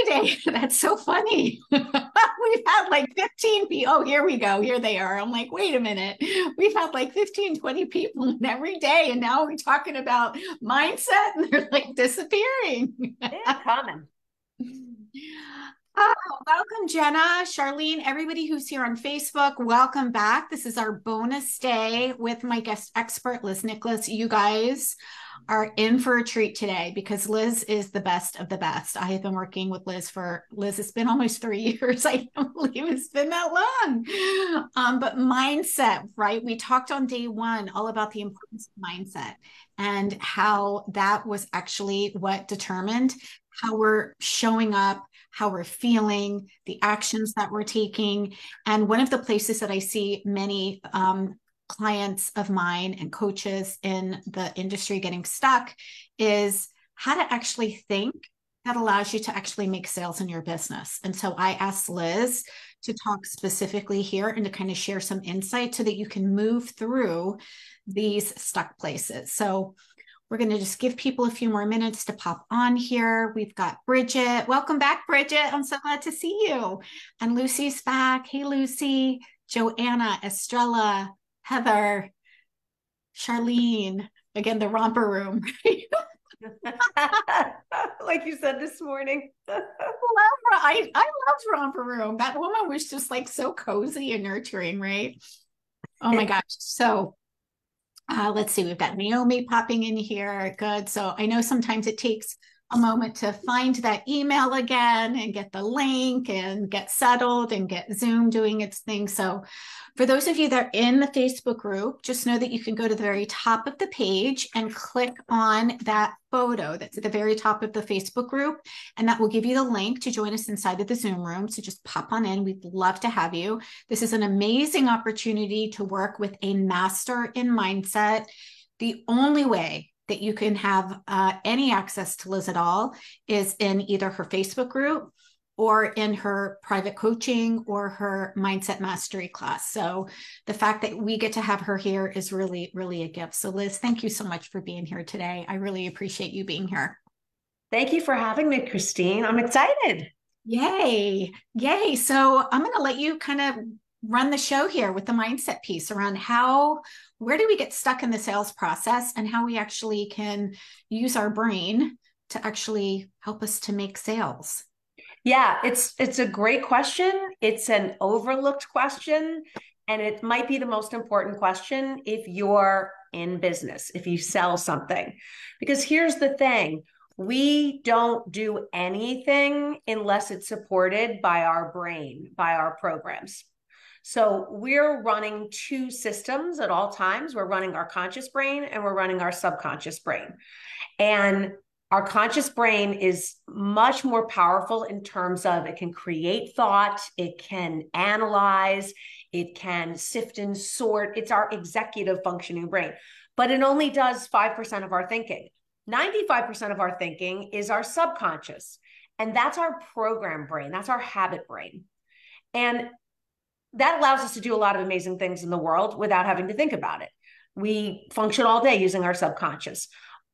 today. That's so funny. We've had like 15 people. Oh, here we go. Here they are. I'm like, wait a minute. We've had like 15, 20 people every day. And now we're talking about mindset and they're like disappearing. They're coming. Oh, welcome, Jenna, Charlene, everybody who's here on Facebook. Welcome back. This is our bonus day with my guest expert, Liz Nicholas. You guys are in for a treat today because Liz is the best of the best. I have been working with Liz, it's been almost 3 years. I can't believe it's been that long. But mindset, right? We talked on day one all about the importance of mindset and how that was actually what determined how we're showing up, how we're feeling, the actions that we're taking. And one of the places that I see many clients of mine and coaches in the industry getting stuck is how to actually think that allows you to actually make sales in your business. And so I asked Liz to talk specifically here and to kind of share some insight so that you can move through these stuck places. So we're going to just give people a few more minutes to pop on here. We've got Bridget. Welcome back, Bridget. I'm so glad to see you. And Lucy's back. Hey, Lucy. Joanna, Estrella, Heather, Charlene. Again, the romper room. Like you said this morning. I loved romper room. That woman was just like so cozy and nurturing, right? Oh my gosh. So let's see, we've got Naomi popping in here. Good. So I know sometimes it takes a moment to find that email again and get the link and get settled and get Zoom doing its thing. So for those of you that are in the Facebook group, just know that you can go to the very top of the page and click on that photo that's at the very top of the Facebook group. And that will give you the link to join us inside of the Zoom room. So just pop on in. We'd love to have you. This is an amazing opportunity to work with a master in mindset. The only way that you can have any access to Liz at all is in either her Facebook group or in her private coaching or her mindset mastery class. So the fact that we get to have her here is really, really a gift. So Liz, thank you so much for being here today. I really appreciate you being here. Thank you for having me, Christine. I'm excited. Yay. Yay. So I'm going to let you kind of run the show here with the mindset piece around where do we get stuck in the sales process and how we actually can use our brain to actually help us to make sales. Yeah, it's a great question. It's an overlooked question, and it might be the most important question if you're in business, if you sell something. Because here's the thing, we don't do anything unless it's supported by our brain, by our programs. So we're running two systems at all times. We're running our conscious brain and we're running our subconscious brain. And our conscious brain is much more powerful in terms of it can create thought, it can analyze, it can sift and sort. It's our executive functioning brain, but it only does 5% of our thinking. 95% of our thinking is our subconscious, and that's our program brain. That's our habit brain. And that allows us to do a lot of amazing things in the world without having to think about it. We function all day using our subconscious.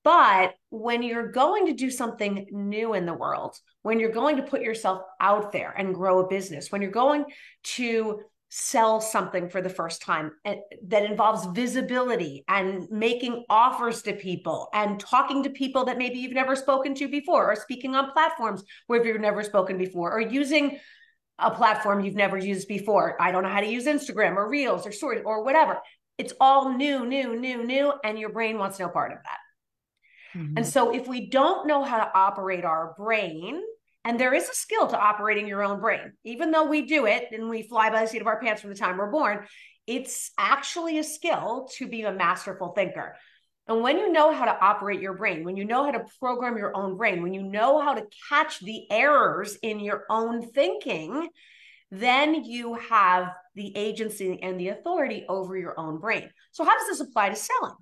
But when you're going to do something new in the world, when you're going to put yourself out there and grow a business, when you're going to sell something for the first time that involves visibility and making offers to people and talking to people that maybe you've never spoken to before, or speaking on platforms where you've never spoken before, or using a platform you've never used before. I don't know how to use Instagram or Reels or Stories or whatever. It's all new, and your brain wants no part of that. And so if we don't know how to operate our brain, and there is a skill to operating your own brain, even though we do it and we fly by the seat of our pants from the time we're born, it's actually a skill to be a masterful thinker. And when you know how to operate your brain, when you know how to program your own brain, when you know how to catch the errors in your own thinking, then you have the agency and the authority over your own brain. So how does this apply to selling?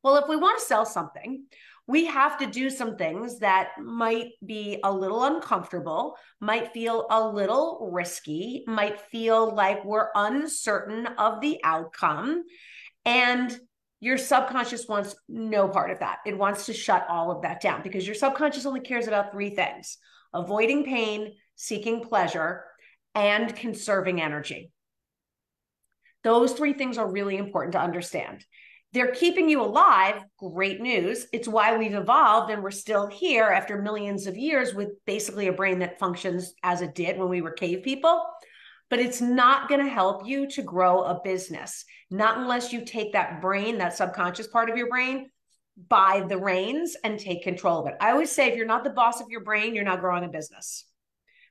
Well, if we want to sell something, we have to do some things that might be a little uncomfortable, might feel a little risky, might feel like we're uncertain of the outcome. And your subconscious wants no part of that. It wants to shut all of that down because your subconscious only cares about three things. avoiding pain, seeking pleasure, and conserving energy. Those three things are really important to understand. They're keeping you alive. Great news. It's why we've evolved and we're still here after millions of years with basically a brain that functions as it did when we were cave people. But it's not going to help you to grow a business, not unless you take that brain, that subconscious part of your brain, by the reins and take control of it. I always say, if you're not the boss of your brain, you're not growing a business,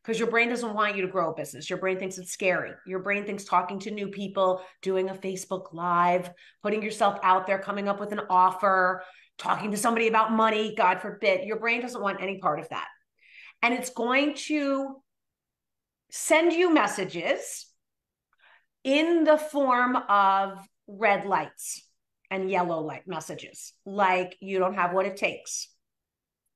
because your brain doesn't want you to grow a business. Your brain thinks it's scary. Your brain thinks talking to new people, doing a Facebook Live, putting yourself out there, coming up with an offer, talking to somebody about money, God forbid. Your brain doesn't want any part of that. And it's going to send you messages in the form of red lights and yellow light messages, like you don't have what it takes.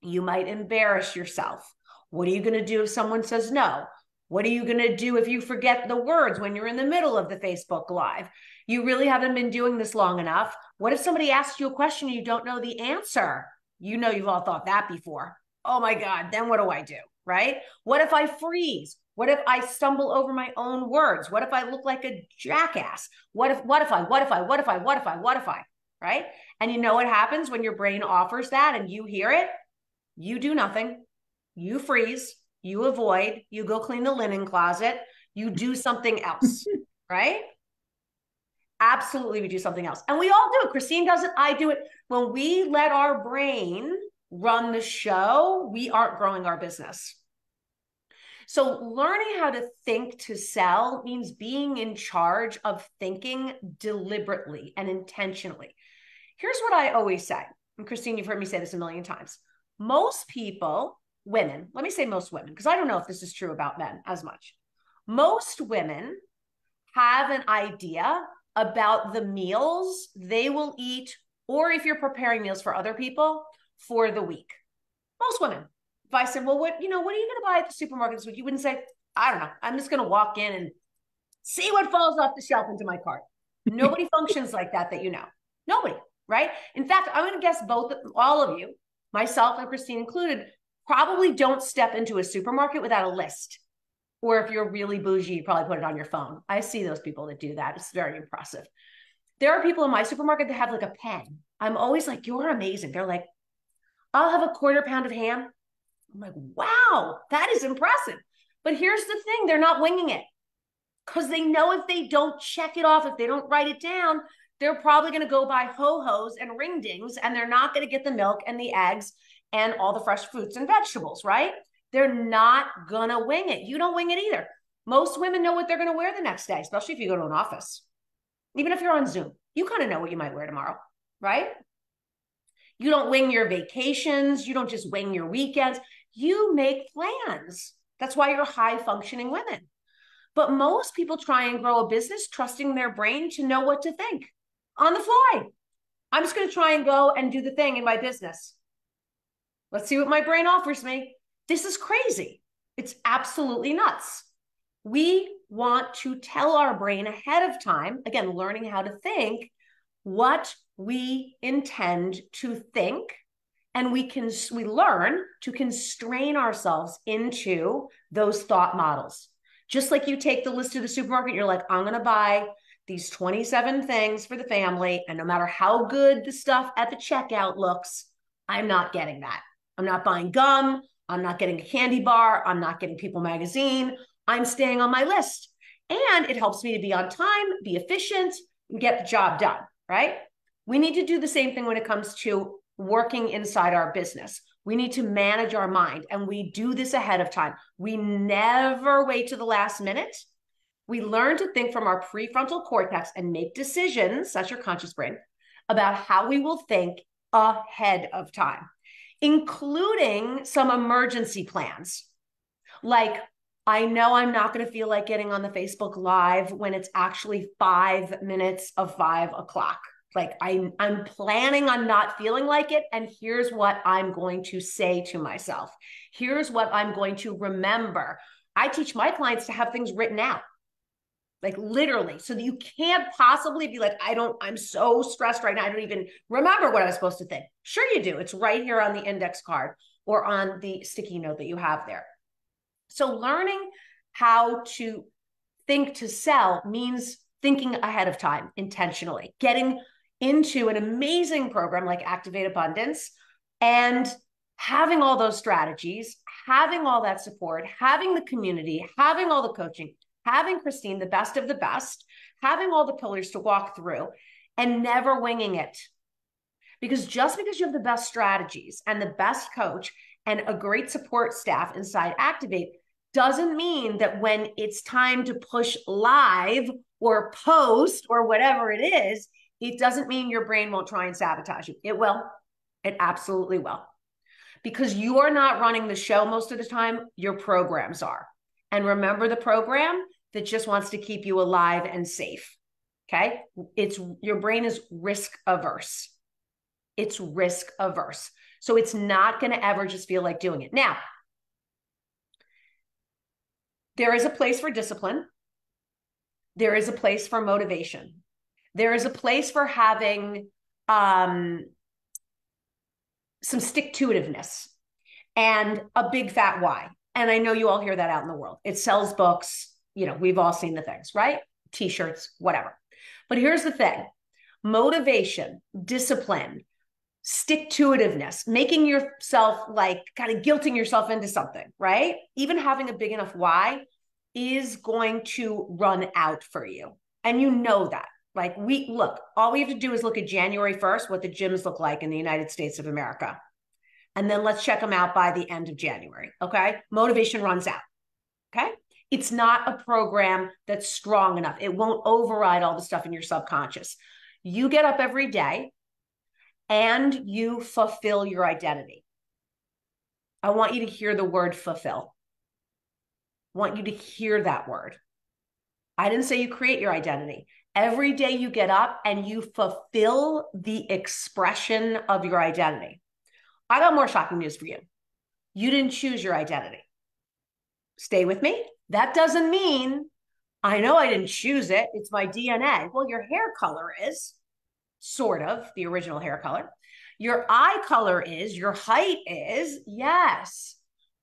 You might embarrass yourself. What are you going to do if someone says no? What are you going to do if you forget the words when you're in the middle of the Facebook Live? You really haven't been doing this long enough. What if somebody asks you a question and you don't know the answer? You know, you've all thought that before. Oh my God, then what do I do, right? What if I freeze? What if I stumble over my own words? What if I look like a jackass? What if I, right? And you know what happens when your brain offers that and you hear it? You do nothing. You freeze, you avoid, you go clean the linen closet, you do something else, right? Absolutely, we do something else. And we all do it. Christine does it, I do it. When we let our brain run the show, we aren't growing our business. So learning how to think to sell means being in charge of thinking deliberately and intentionally. Here's what I always say, and Christine, you've heard me say this a million times. Most people, women, let me say most women, because I don't know if this is true about men as much. Most women have an idea about the meals they will eat, or if you're preparing meals for other people, for the week. Most women. If I said, well, what are you going to buy at the supermarket this week? You wouldn't say, I don't know. I'm just going to walk in and see what falls off the shelf into my cart. Nobody functions like that you know. Nobody, right? In fact, I'm going to guess all of you, myself and Christine included, probably don't step into a supermarket without a list. Or if you're really bougie, you probably put it on your phone. I see those people that do that. It's very impressive. There are people in my supermarket that have like a pen. I'm always like, you're amazing. They're like, I'll have a 1/4 pound of ham. I'm like, wow, that is impressive. But here's the thing, they're not winging it, because they know if they don't check it off, if they don't write it down, they're probably going to go buy ho-hos and ring dings, and they're not going to get the milk and the eggs and all the fresh fruits and vegetables, right? They're not going to wing it. You don't wing it either. Most women know what they're going to wear the next day, especially if you go to an office. Even if you're on Zoom, you kind of know what you might wear tomorrow, right? You don't wing your vacations. You don't just wing your weekends. You make plans. That's why you're high-functioning women. But most people try and grow a business trusting their brain to know what to think on the fly. I'm just going to try and go and do the thing in my business. Let's see what my brain offers me. This is crazy. It's absolutely nuts. We want to tell our brain ahead of time, again, learning how to think, what we intend to think, and we learn to constrain ourselves into those thought models. Just like you take the list to the supermarket, you're like, I'm going to buy these 27 things for the family, and no matter how good the stuff at the checkout looks, I'm not getting that. I'm not buying gum. I'm not getting a candy bar. I'm not getting People magazine. I'm staying on my list. And it helps me to be on time, be efficient, and get the job done, right? We need to do the same thing when it comes to working inside our business. We need to manage our mind, and we do this ahead of time. We never wait to the last minute. We learn to think from our prefrontal cortex and make decisions, that's your conscious brain, about how we will think ahead of time, including some emergency plans. Like, I know I'm not going to feel like getting on the Facebook Live when it's actually 5 minutes of 5 o'clock. Like I'm planning on not feeling like it. And here's what I'm going to say to myself. Here's what I'm going to remember. I teach my clients to have things written out, like literally, so that you can't possibly be like, I'm so stressed right now. I don't even remember what I was supposed to think. Sure you do. It's right here on the index card or on the sticky note that you have there. So learning how to think to sell means thinking ahead of time intentionally, getting into an amazing program like Activate Abundance and having all those strategies, having all that support, having the community, having all the coaching, having Christine, the best of the best, having all the pillars to walk through and never winging it. Because just because you have the best strategies and the best coach and a great support staff inside Activate doesn't mean that when it's time to push live or post or whatever it is, it doesn't mean your brain won't try and sabotage you. It will. It absolutely will. Because you are not running the show most of the time, your programs are. And remember the program that just wants to keep you alive and safe. Okay? Your brain is risk averse. It's risk averse. So it's not going to ever just feel like doing it. Now, there is a place for discipline. There is a place for motivation. There is a place for having some stick-to-itiveness and a big fat why. And I know you all hear that out in the world. It sells books. You know, we've all seen the things, right? T-shirts, whatever. But here's the thing. Motivation, discipline, stick-to-itiveness, making yourself like kind of guilting yourself into something, right? Even having a big enough why is going to run out for you. And you know that. Like all we have to do is look at January 1st, what the gyms look like in the United States of America. And then let's check them out by the end of January. Okay. Motivation runs out. Okay. It's not a program that's strong enough. It won't override all the stuff in your subconscious. You get up every day and you fulfill your identity. I want you to hear the word fulfill. I want you to hear that word. I didn't say you create your identity. Every day you get up and you fulfill the expression of your identity. I got more shocking news for you. You didn't choose your identity. Stay with me. That doesn't mean, I know I didn't choose it. It's my DNA. Well, your hair color is sort of the original hair color. Your eye color is, your height is, yes.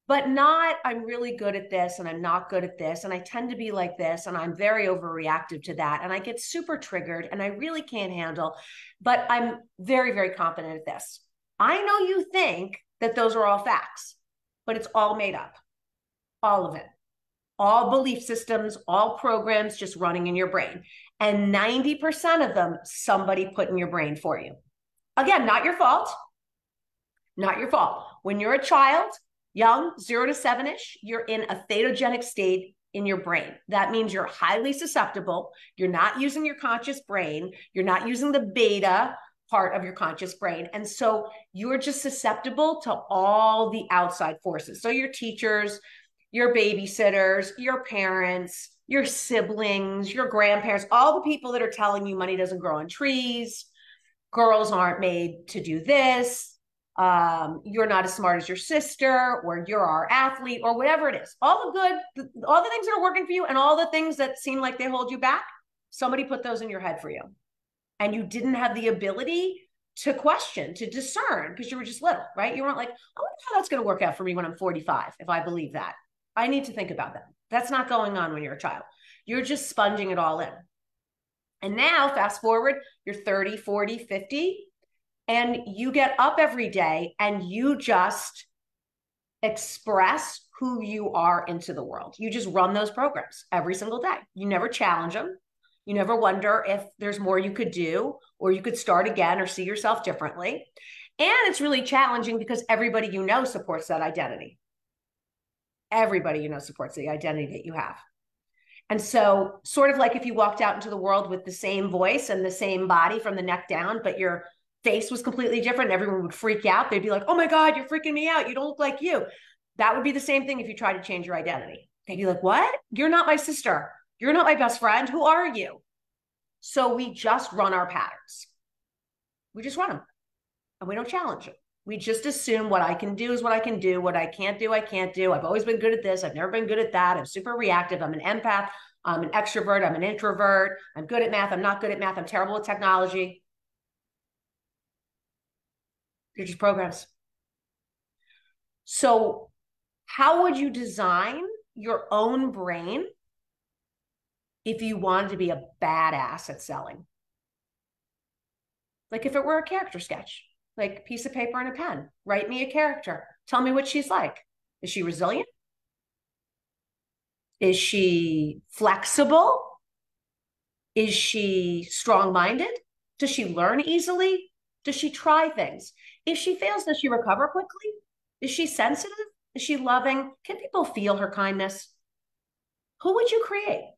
But not, I'm really good at this and I'm not good at this. And I tend to be like this and I'm very overreactive to that. And I get super triggered and I really can't handle, but I'm very, very competent at this. I know you think that those are all facts, but it's all made up. All of it. All belief systems, all programs just running in your brain. And 90% of them, somebody put in your brain for you. Again, not your fault. Not your fault. When you're a child, young, 0 to 7-ish, you're in a thetogenic state in your brain. That means you're highly susceptible. You're not using your conscious brain. You're not using the beta part of your conscious brain. And so you're just susceptible to all the outside forces. So your teachers, your babysitters, your parents, your siblings, your grandparents, all the people that are telling you money doesn't grow on trees, girls aren't made to do this, you're not as smart as your sister, or you're our athlete, or whatever it is. All the things that are working for you and all the things that seem like they hold you back, somebody put those in your head for you. And you didn't have the ability to question, to discern, because you were just little, right? You weren't like, I wonder how that's going to work out for me when I'm 45, if I believe that. I need to think about that. That's not going on when you're a child. You're just sponging it all in. And now, fast forward, you're 30, 40, 50, and you get up every day and you just express who you are into the world. You just run those programs every single day. You never challenge them. You never wonder if there's more you could do, or you could start again or see yourself differently. And it's really challenging because everybody you know supports that identity. Everybody you know supports the identity that you have. And so sort of like if you walked out into the world with the same voice and the same body from the neck down, but your face was completely different, everyone would freak out. They'd be like, oh my God, you're freaking me out. You don't look like you. That would be the same thing if you tried to change your identity. They'd be like, what? You're not my sister. You're not my best friend. Who are you? So we just run our patterns. We just run them and we don't challenge them. We just assume what I can do is what I can do. What I can't do, I can't do. I've always been good at this. I've never been good at that. I'm super reactive. I'm an empath. I'm an extrovert. I'm an introvert. I'm good at math. I'm not good at math. I'm terrible at technology. They're just programs. So How would you design your own brain if you wanted to be a badass at selling? Like if it were a character sketch, like piece of paper and a pen, write me a character. Tell me what she's like. Is she resilient? Is she flexible? Is she strong-minded? Does she learn easily? Does she try things? If she fails, does she recover quickly? Is she sensitive? Is she loving? Can people feel her kindness? Who would you create?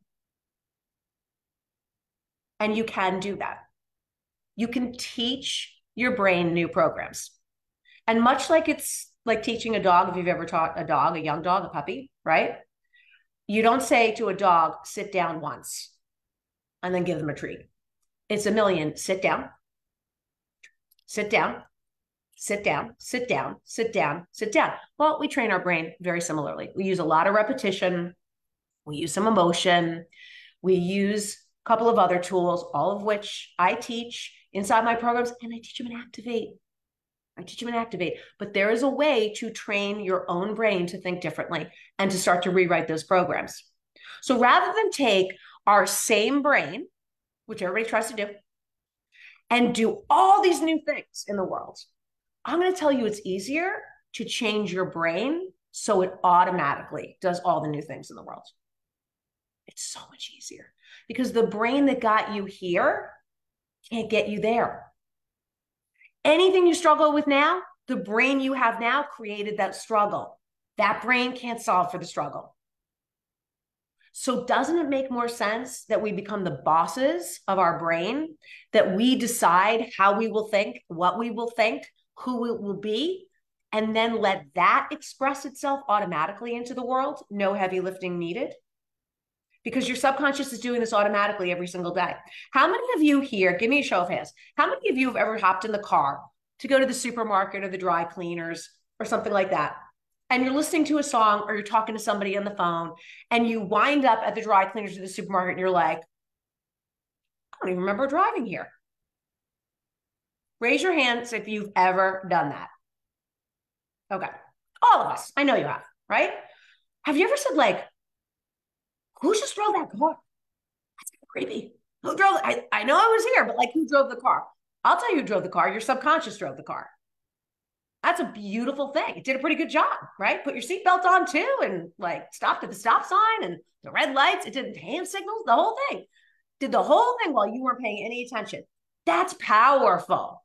And you can do that. You can teach your brain new programs. And much like it's like teaching a dog, if you've ever taught a dog, a young dog, a puppy, right? You don't say to a dog, sit down once and then give them a treat. It's a million, sit down, sit down, sit down, sit down, sit down, sit down. Well, we train our brain very similarly. We use a lot of repetition. We use some emotion. We use a couple of other tools, all of which I teach inside my programs, and I teach them and activate. I teach them and activate. But there is a way to train your own brain to think differently and to start to rewrite those programs. So rather than take our same brain, which everybody tries to do, and do all these new things in the world, I'm going to tell you it's easier to change your brain so it automatically does all the new things in the world. It's so much easier because the brain that got you here can't get you there. Anything you struggle with now, the brain you have now created that struggle. That brain can't solve for the struggle. So doesn't it make more sense that we become the bosses of our brain, that we decide how we will think, what we will think, who it will be, and then let that express itself automatically into the world? No heavy lifting needed. Because your subconscious is doing this automatically every single day. How many of you here, give me a show of hands, how many of you have ever hopped in the car to go to the supermarket or the dry cleaners or something like that, and you're listening to a song or you're talking to somebody on the phone, and you wind up at the dry cleaners or the supermarket and you're like, I don't even remember driving here? Raise your hands if you've ever done that. Okay. All of us. I know you have, right? Have you ever said like, who just drove that car? That's kind of creepy. Who drove? I know I was here, but like, who drove the car? I'll tell you who drove the car. Your subconscious drove the car. That's a beautiful thing. It did a pretty good job, right? Put your seatbelt on too, and like stopped at the stop sign and the red lights. It did hand signals, the whole thing. Did the whole thing while you weren't paying any attention. That's powerful.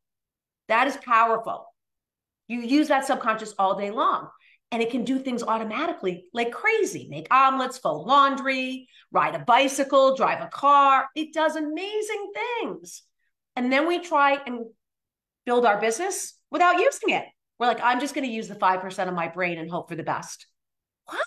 That is powerful. You use that subconscious all day long, and it can do things automatically like crazy. Make omelets, fold laundry, ride a bicycle, drive a car. It does amazing things. And then we try and build our business without using it. We're like, I'm just going to use the 5% of my brain and hope for the best. What?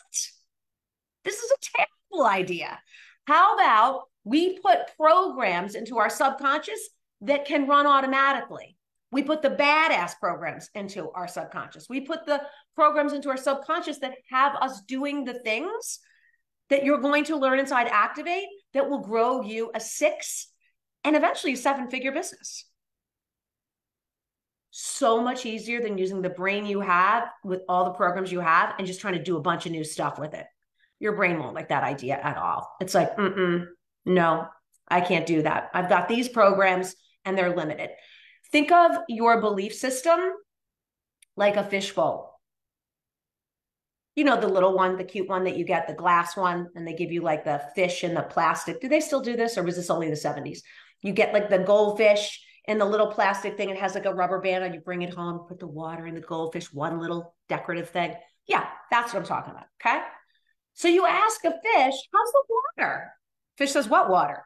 This is a terrible idea. How about we put programs into our subconscious that can run automatically? We put the badass programs into our subconscious. We put the programs into our subconscious that have us doing the things that you're going to learn inside Activate that will grow you a 6 and eventually a 7-figure business. So much easier than using the brain you have with all the programs you have and just trying to do a bunch of new stuff with it. Your brain won't like that idea at all. It's like, no, I can't do that. I've got these programs and they're limited. Think of your belief system like a fishbowl. You know, the little one, the cute one that you get, the glass one, and they give you like the fish in the plastic. Do they still do this, or was this only the 70s? You get like the goldfish in the little plastic thing. It has like a rubber band on. You bring it home, put the water in the goldfish, one little decorative thing. Yeah, that's what I'm talking about, okay? So you ask a fish, how's the water? Fish says, what water?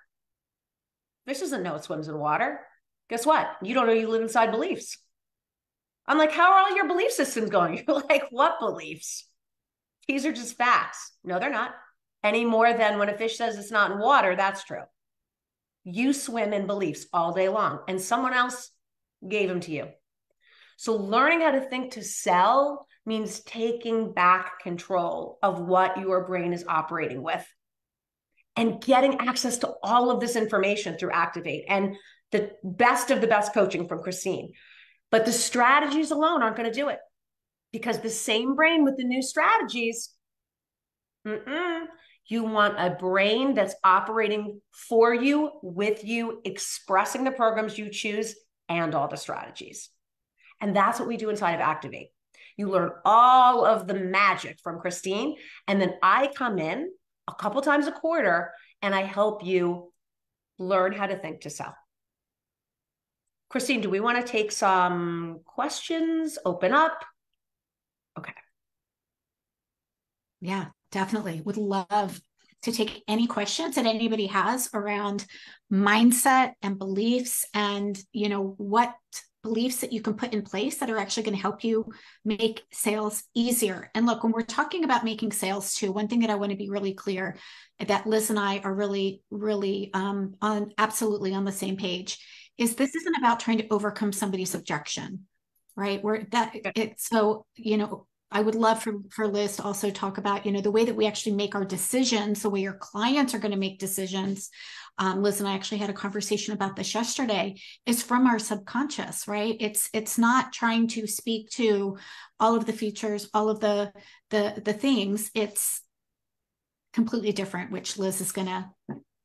Fish doesn't know it swims in water. Guess what? You don't know you live inside beliefs. I'm like, how are all your belief systems going? You're like, what beliefs? These are just facts. No, they're not. Any more than when a fish says it's not in water, that's true. You swim in beliefs all day long, and someone else gave them to you. So learning how to think to sell means taking back control of what your brain is operating with and getting access to all of this information through Activate and the best of the best coaching from Christine. But the strategies alone aren't going to do it. because the same brain with the new strategies, you want a brain that's operating for you, with you, expressing the programs you choose and all the strategies. And that's what we do inside of Activate. You learn all of the magic from Christine, and then I come in a couple times a quarter and I help you learn how to think to sell. Christine, do we want to take some questions? Open up? Okay. Yeah, definitely. Would love to take any questions that anybody has around mindset and beliefs, and, you know, what beliefs that you can put in place that are actually going to help you make sales easier. And look, when we're talking about making sales too, one thing that I want to be really clear, that Liz and I are really, really on absolutely on the same page, is this isn't about trying to overcome somebody's objection, right? Where that it's so, you know, I would love for Liz to also talk about, you know, the way that we actually make our decisions, the way your clients are going to make decisions. Liz and I actually had a conversation about this yesterday, is from our subconscious, right? It's not trying to speak to all of the features, all of the things. It's completely different, which Liz is going to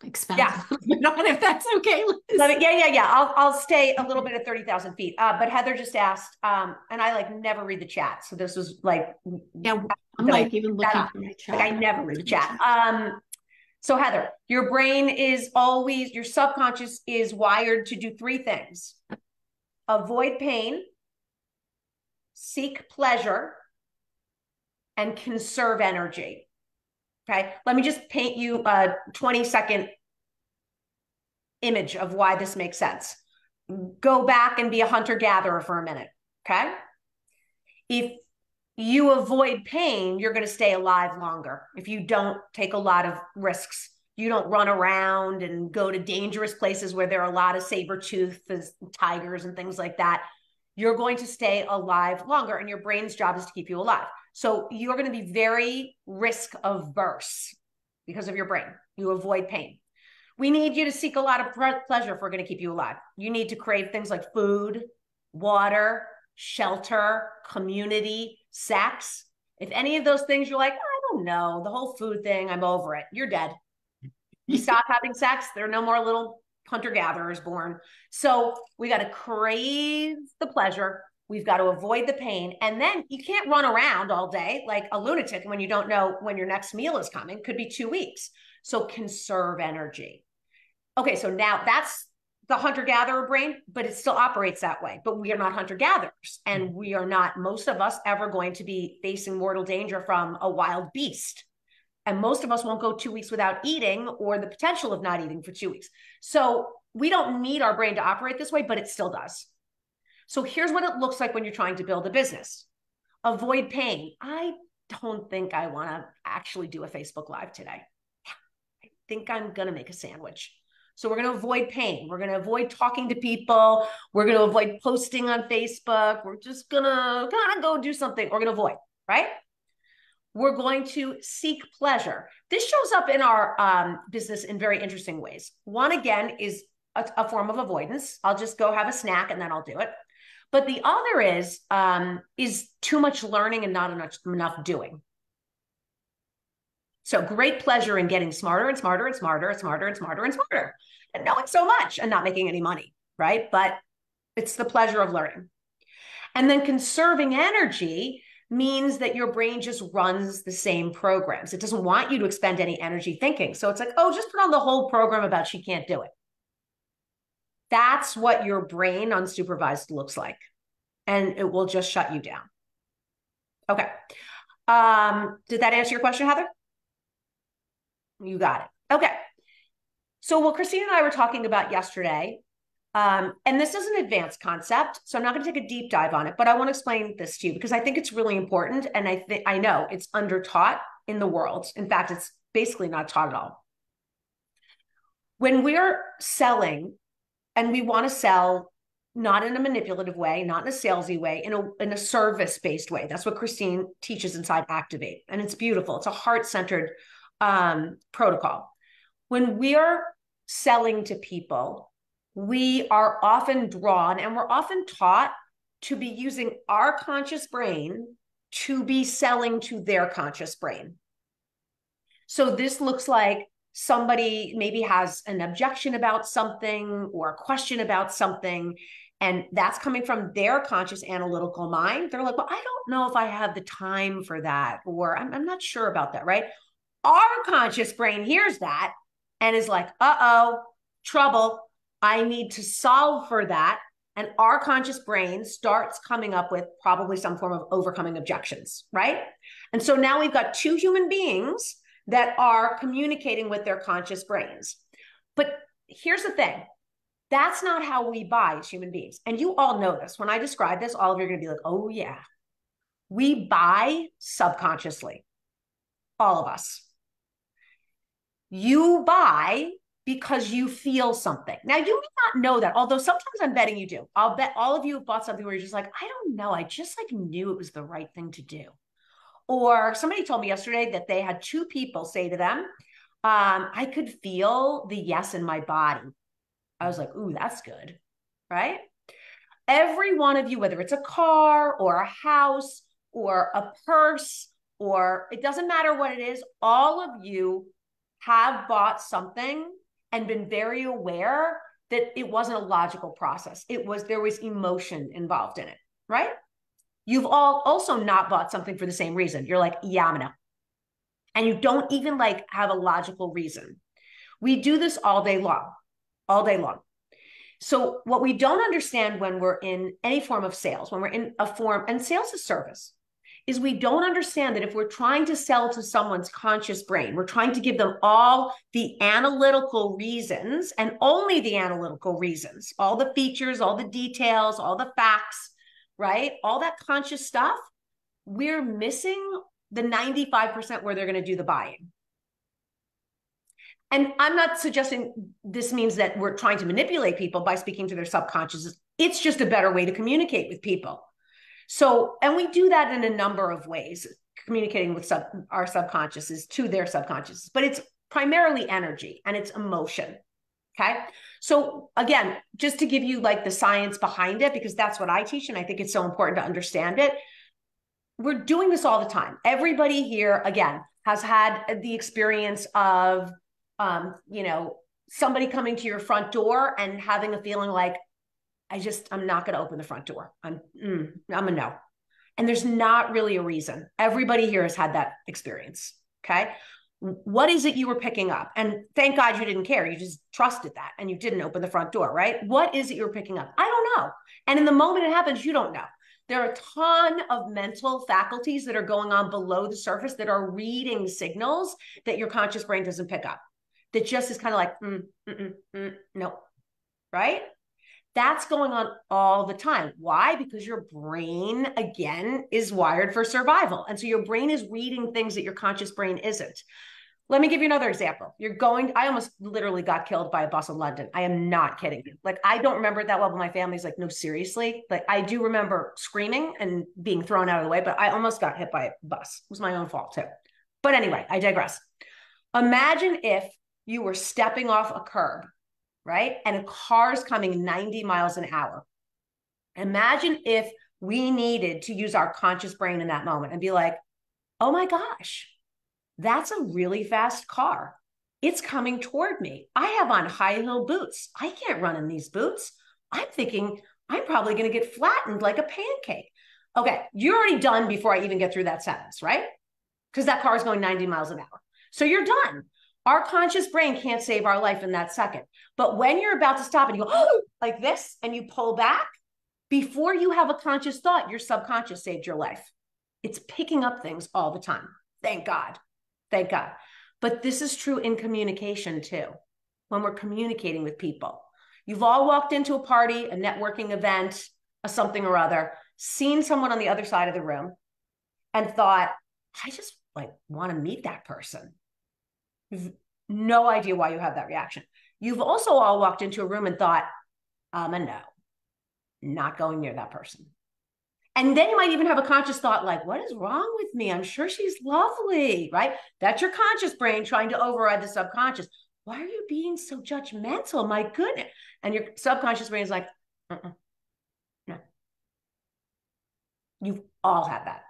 expand Yeah. on, if that's okay, Liz. Yeah. I'll stay a little bit at 30,000 feet. But Heather just asked, and I like never read the chat. So this was like, yeah, I'm like even looking for my chat. Like I never read the chat. So Heather, your brain is always, your subconscious is wired to do three things: avoid pain, seek pleasure, and conserve energy. Okay. Let me just paint you a 20-second image of why this makes sense. Go back and be a hunter-gatherer for a minute. Okay. If you avoid pain, you're going to stay alive longer. If you don't take a lot of risks, you don't run around and go to dangerous places where there are a lot of saber-toothed tigers and things like that, you're going to stay alive longer, and your brain's job is to keep you alive. So you're going to be very risk averse because of your brain. You avoid pain. We need you to seek a lot of pleasure if we're going to keep you alive. You need to crave things like food, water, shelter, community, sex. If any of those things you're like, I don't know, the whole food thing, I'm over it, you're dead. You stop having sex, there are no more little hunter-gatherers born. So we got to crave the pleasure. We've got to avoid the pain. And then you can't run around all day like a lunatic when you don't know when your next meal is coming. Could be 2 weeks. So conserve energy. Okay, so now that's the hunter-gatherer brain, but it still operates that way. But we are not hunter-gatherers, and we are not, most of us, ever going to be facing mortal danger from a wild beast. And most of us won't go 2 weeks without eating, or the potential of not eating for 2 weeks. So we don't need our brain to operate this way, but it still does. So here's what it looks like when you're trying to build a business. Avoid pain. I don't think I want to actually do a Facebook Live today. I think I'm going to make a sandwich. So we're going to avoid pain. We're going to avoid talking to people. We're going to avoid posting on Facebook. We're just going to kind of go do something. We're going to avoid, right? We're going to seek pleasure. This shows up in our business in very interesting ways. One, again, is a form of avoidance. I'll just go have a snack and then I'll do it. But the other is too much learning and not enough doing. So great pleasure in getting smarter and smarter and smarter and smarter and smarter and smarter, and knowing so much and not making any money, right? But it's the pleasure of learning. And then conserving energy means that your brain just runs the same programs. It doesn't want you to expend any energy thinking. So it's like, oh, just put on the whole program about she can't do it. That's what your brain unsupervised looks like. And it will just shut you down. Okay. Did that answer your question, Heather? You got it. Okay. So what Christine and I were talking about yesterday, and this is an advanced concept, so I'm not going to take a deep dive on it, but I want to explain this to you because I think it's really important. And I know it's under taught in the world. In fact, it's basically not taught at all. When we're selling, and we want to sell not in a manipulative way, not in a salesy way, in a service-based way. That's what Christine teaches inside Activate. And it's beautiful. It's a heart-centered protocol. When we are selling to people, we are often drawn and we're often taught to be using our conscious brain to be selling to their conscious brain. So this looks like somebody maybe has an objection about something or a question about something, and that's coming from their conscious analytical mind. They're like, well, I don't know if I have the time for that, or I'm not sure about that, right? Our conscious brain hears that and is like, uh-oh, trouble. I need to solve for that. And our conscious brain starts coming up with probably some form of overcoming objections, right? And so now we've got two human beings that are communicating with their conscious brains. But here's the thing. That's not how we buy as human beings. And you all know this. When I describe this, all of you are going to be like, oh yeah. We buy subconsciously. All of us. You buy because you feel something. Now, you may not know that, although sometimes I'm betting you do. I'll bet all of you have bought something where you're just like, I don't know. I just like knew it was the right thing to do. Or somebody told me yesterday that they had two people say to them, I could feel the yes in my body. I was like, ooh, that's good, right? Every one of you, whether it's a car or a house or a purse, or it doesn't matter what it is, all of you have bought something and been very aware that it wasn't a logical process. There was emotion involved in it, right? You've all also not bought something for the same reason. You're like, yeah, I'm gonna. And you don't even like have a logical reason. We do this all day long, all day long. So what we don't understand when we're in any form of sales, when we're in a form, and sales is service, is we don't understand that if we're trying to sell to someone's conscious brain, we're trying to give them all the analytical reasons and only the analytical reasons, all the features, all the details, all the facts, right? All that conscious stuff, we're missing the 95% where they're going to do the buying. And I'm not suggesting this means that we're trying to manipulate people by speaking to their subconscious. It's just a better way to communicate with people. So, and we do that in a number of ways, communicating with our subconsciouses to their subconsciouses, but it's primarily energy and it's emotion. Okay. So again, just to give you like the science behind it, because that's what I teach. And I think it's so important to understand it. We're doing this all the time. Everybody here, again, has had the experience of, somebody coming to your front door and having a feeling like, I'm not going to open the front door. I'm a no. And there's not really a reason. Everybody here has had that experience. Okay. What is it you were picking up? And thank God you didn't care. You just trusted that and you didn't open the front door, right? What is it you were picking up? I don't know. And in the moment it happens, you don't know. There are a ton of mental faculties that are going on below the surface that are reading signals that your conscious brain doesn't pick up. That just is kind of like, no, right? That's going on all the time. Why? Because your brain, again, is wired for survival. And so your brain is reading things that your conscious brain isn't. Let me give you another example. I almost literally got killed by a bus in London. I am not kidding you. Like, I don't remember it that well, but my family's like, no, seriously. Like, I do remember screaming and being thrown out of the way, but I almost got hit by a bus. It was my own fault too. But anyway, I digress. Imagine if you were stepping off a curb, right? And a car's coming 90 miles an hour. Imagine if we needed to use our conscious brain in that moment and be like, oh my gosh, that's a really fast car. It's coming toward me. I have on high heel boots. I can't run in these boots. I'm thinking I'm probably going to get flattened like a pancake. Okay, you're already done before I even get through that sentence, right? Because that car is going 90 miles an hour. So you're done. Our conscious brain can't save our life in that second. But when you're about to stop and you go, oh, like this, and you pull back, before you have a conscious thought, your subconscious saved your life. It's picking up things all the time. Thank God. Thank God. But this is true in communication too, when we're communicating with people. You've all walked into a party, a networking event, a something or other, seen someone on the other side of the room and thought, I just want to meet that person. You've no idea why you have that reaction. You've also all walked into a room and thought, no, not going near that person. And then you might even have a conscious thought like, what is wrong with me? I'm sure she's lovely, right? That's your conscious brain trying to override the subconscious. Why are you being so judgmental? My goodness. And your subconscious brain is like, no. You've all had that.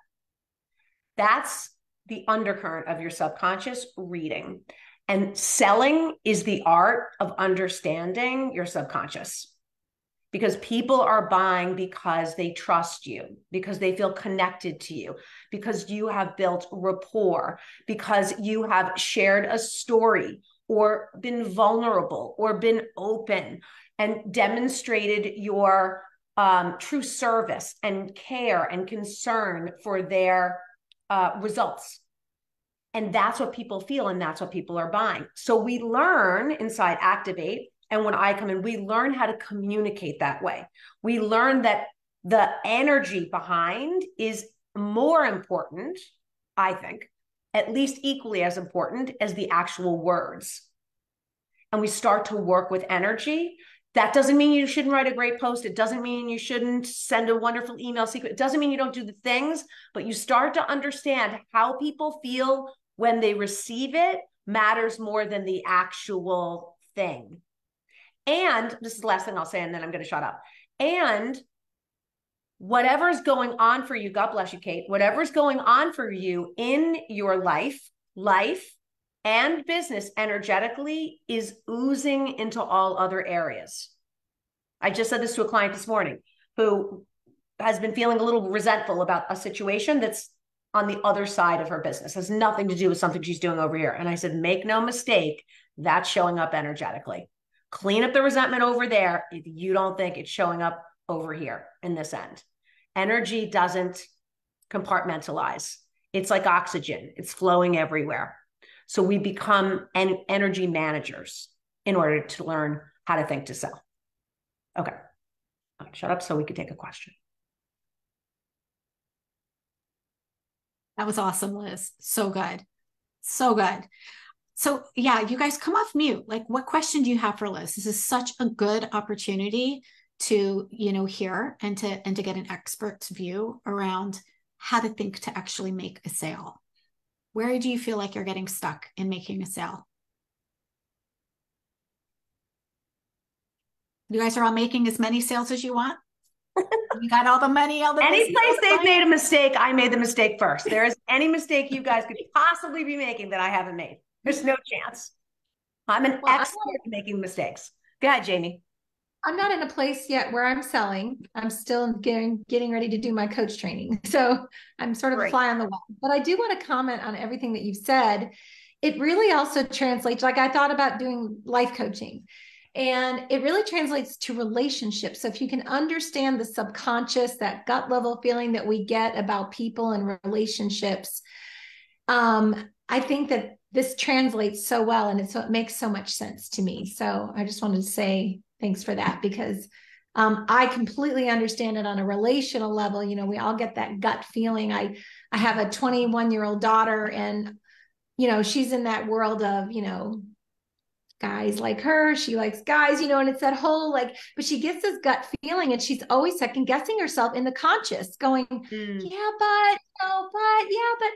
That's the undercurrent of your subconscious reading. And selling is the art of understanding your subconscious, because people are buying because they trust you, because they feel connected to you, because you have built rapport, because you have shared a story or been vulnerable or been open and demonstrated your true service and care and concern for their results. And that's what people feel, and that's what people are buying. So we learn inside Activate, and when I come in, we learn how to communicate that way. We learn that the energy behind is more important, I think, at least equally as important as the actual words. And we start to work with energy. That doesn't mean you shouldn't write a great post. It doesn't mean you shouldn't send a wonderful email secret. It doesn't mean you don't do the things, but you start to understand how people feel when they receive it matters more than the actual thing. And this is the last thing I'll say, and then I'm going to shut up. And whatever's going on for you, God bless you, Kate, whatever's going on for you in your life and business energetically is oozing into all other areas. I just said this to a client this morning who has been feeling a little resentful about a situation that's on the other side of her business. It has nothing to do with something she's doing over here. And I said, make no mistake, that's showing up energetically. Clean up the resentment over there if you don't think it's showing up over here in this end. Energy doesn't compartmentalize. It's like oxygen. It's flowing everywhere. So we become energy managers in order to learn how to think to sell. Okay. All right, shut up so we could take a question. That was awesome, Liz. So good. So good. So yeah, you guys come off mute. Like, what question do you have for Liz? This is such a good opportunity to, hear and to get an expert's view around how to think to actually make a sale. Where do you feel like you're getting stuck in making a sale? You guys are all making as many sales as you want? You got all the money, all the any place they've made a mistake, I made the mistake first. There is any mistake you guys could possibly be making that I haven't made. There's no chance. I'm an expert at making mistakes. Go ahead, Jamie. I'm not in a place yet where I'm selling. I'm still getting ready to do my coach training. So I'm sort of a fly on the wall. But I do want to comment on everything that you've said. It really also translates, like I thought about doing life coaching, and it really translates to relationships. So if you can understand the subconscious, that gut level feeling that we get about people and relationships, I think that this translates so well, and it makes so much sense to me. So I just wanted to say thanks for that, because I completely understand it on a relational level. We all get that gut feeling. I have a 21-year-old daughter, and, she's in that world of, guys like her. She likes guys, and it's that whole but she gets this gut feeling, and she's always second guessing herself in the conscious, going, yeah, but, yeah, but,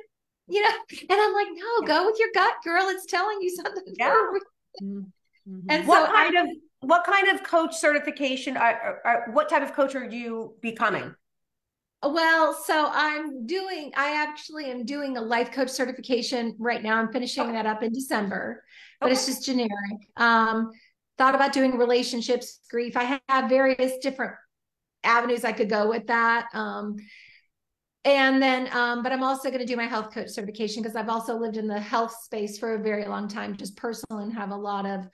and I'm like, no, go with your gut, girl. It's telling you something. Yeah. And what kind of coach certification, what type of coach are you becoming? Well, so I actually am doing a life coach certification right now. I'm finishing that up in December, but it's just generic. Thought about doing relationships, grief. I have various different avenues I could go with that. And then, but I'm also going to do my health coach certification, because I've also lived in the health space for a very long time, just personal, and have a lot of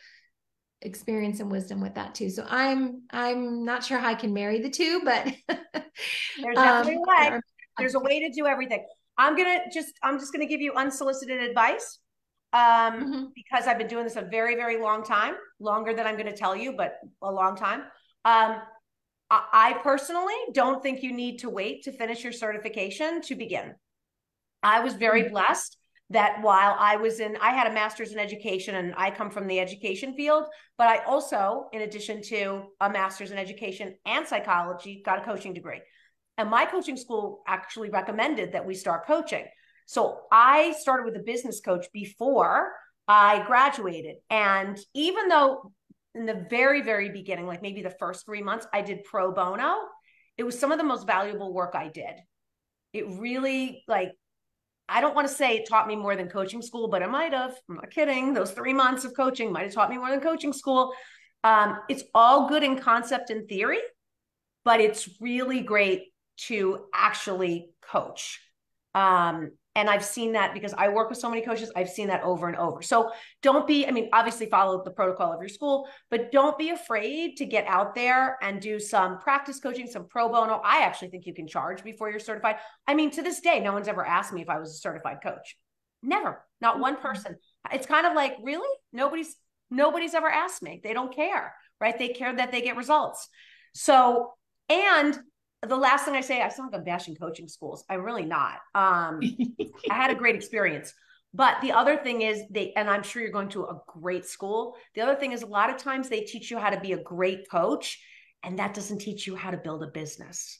experience and wisdom with that too. So I'm not sure how I can marry the two, but there's definitely a way. There's a way to do everything. I'm just gonna give you unsolicited advice, because I've been doing this a very, very long time, longer than I'm going to tell you, but a long time. I personally don't think you need to wait to finish your certification to begin. I was very blessed that while I had a master's in education, and I come from the education field, but I also, in addition to a master's in education and psychology, got a coaching degree. And my coaching school actually recommended that we start coaching. So I started with a business coach before I graduated. And even though in the very, very beginning, like maybe the first 3 months, I did pro bono, it was some of the most valuable work I did. It really I don't want to say it taught me more than coaching school, but it might have. I'm not kidding. Those 3 months of coaching might have taught me more than coaching school. It's all good in concept and theory, but it's really great to actually coach. And I've seen that because I work with so many coaches. I've seen that over and over. So don't be, I mean, obviously follow the protocol of your school, but don't be afraid to get out there and do some practice coaching, some pro bono. I actually think you can charge before you're certified. I mean, to this day, no one's ever asked me if I was a certified coach. Never, not one person. It's kind of like, really? Nobody's ever asked me. They don't care, right? They care that they get results. So, and the last thing I say, I sound like I'm bashing coaching schools. I'm really not. I had a great experience. But the other thing is and I'm sure you're going to a great school. The other thing is a lot of times they teach you how to be a great coach, and that doesn't teach you how to build a business.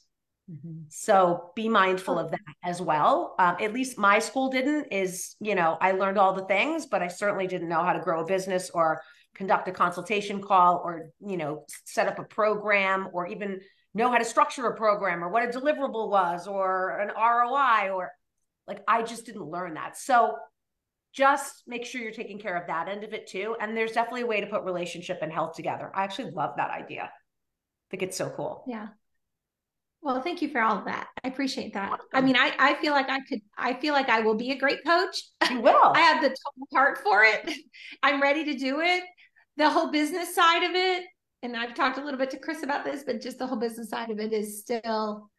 So be mindful of that as well. At least my school didn't I learned all the things, but I certainly didn't know how to grow a business or conduct a consultation call or, set up a program or even know how to structure a program or what a deliverable was or an ROI or I just didn't learn that. So just make sure you're taking care of that end of it too. And there's definitely a way to put relationship and health together. I actually love that idea. I think it's so cool. Yeah. Well, thank you for all of that. I appreciate that. I mean, I feel like I will be a great coach. You will. I have the total heart for it. I'm ready to do it. The whole business side of it. And I've talked a little bit to Chris about this, but just the whole business side of it is still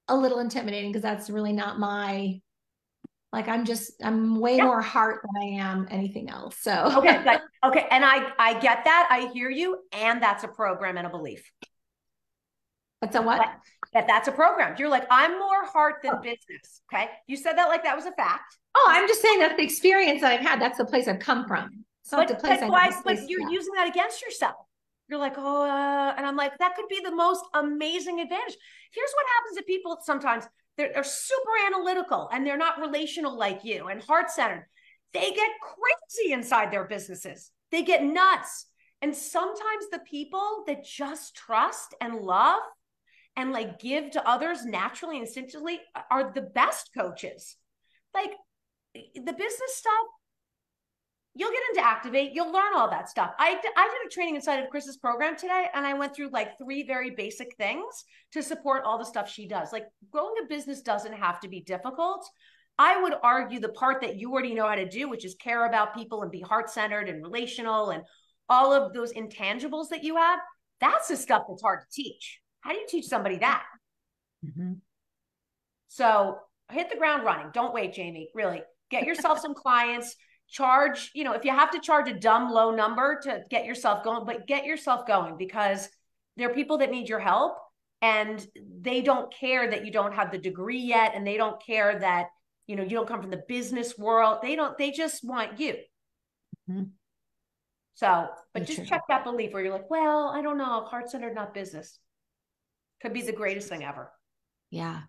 a little intimidating because that's really not my, I'm way more heart than I am anything else. So, okay. And I get that. I hear you. And that's a program and a belief. What's a what? That's a program. You're like, I'm more heart than business. Okay. You said that like that was a fact. Oh, I'm just saying that's the experience that I've had. That's the place I've come from. So but you're using that against yourself. You're like, and I'm like, that could be the most amazing advantage. Here's what happens to people sometimes. They're super analytical and they're not relational like you and heart-centered. They get crazy inside their businesses. They get nuts. And sometimes the people that just trust and love and give to others naturally, instinctively are the best coaches. The business stuff, you'll get into Activate. You'll learn all that stuff. I did a training inside of Chris's program today, and I went through 3 very basic things to support all the stuff she does. Growing a business doesn't have to be difficult. I would argue the part that you already know how to do, which is care about people and be heart-centered and relational and all of those intangibles that you have, that's the stuff that's hard to teach. How do you teach somebody that? So hit the ground running. Don't wait, Jamie. Really, get yourself some clients. Charge, if you have to charge a dumb low number to get yourself going, but get yourself going because there are people that need your help and they don't care that you don't have the degree yet. And they don't care that, you don't come from the business world. They just want you. So, but just check that belief where you're like, well, I don't know, heart-centered, not business. Could be the greatest thing ever. Yeah.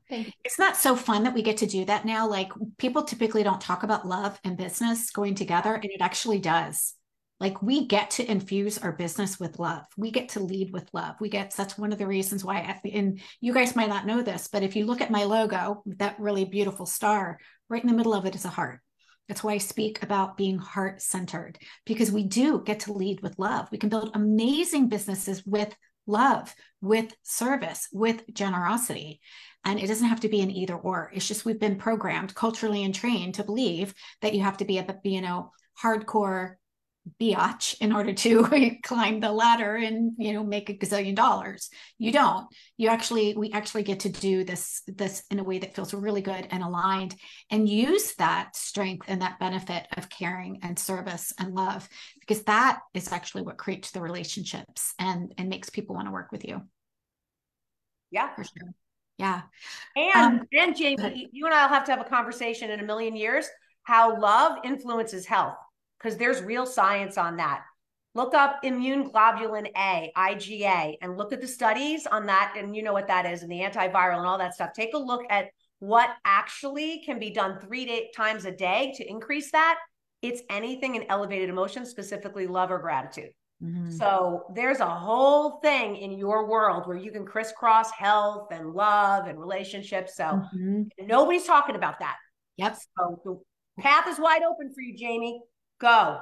It's not so fun that we get to do that now. People typically don't talk about love and business going together, and it actually does. We get to infuse our business with love. We get to lead with love. That's one of the reasons why, and you guys might not know this, but if you look at my logo, that really beautiful star, right in the middle of it is a heart. That's why I speak about being heart-centered, because we do get to lead with love. We can build amazing businesses with love, with service, with generosity. And it doesn't have to be an either or. It's just we've been programmed culturally and trained to believe that you have to be a hardcore biatch in order to climb the ladder and make $1 gazillion. You don't. We actually get to do this in a way that feels really good and aligned, and use that strength and that benefit of caring and service and love, because that is actually what creates the relationships and makes people want to work with you. Yeah, for sure. Yeah. And Jamie, you and I'll have to have a conversation in a million years how love influences health, because there's real science on that. Look up immune globulin A, IgA, and look at the studies on that. And you know what that is, and the antiviral and all that stuff. Take a look at what actually can be done 3 times a day to increase that. It's anything in elevated emotions, specifically love or gratitude. So there's a whole thing in your world where you can crisscross health and love and relationships. So nobody's talking about that. Yep. So the path is wide open for you, Jamie. Go.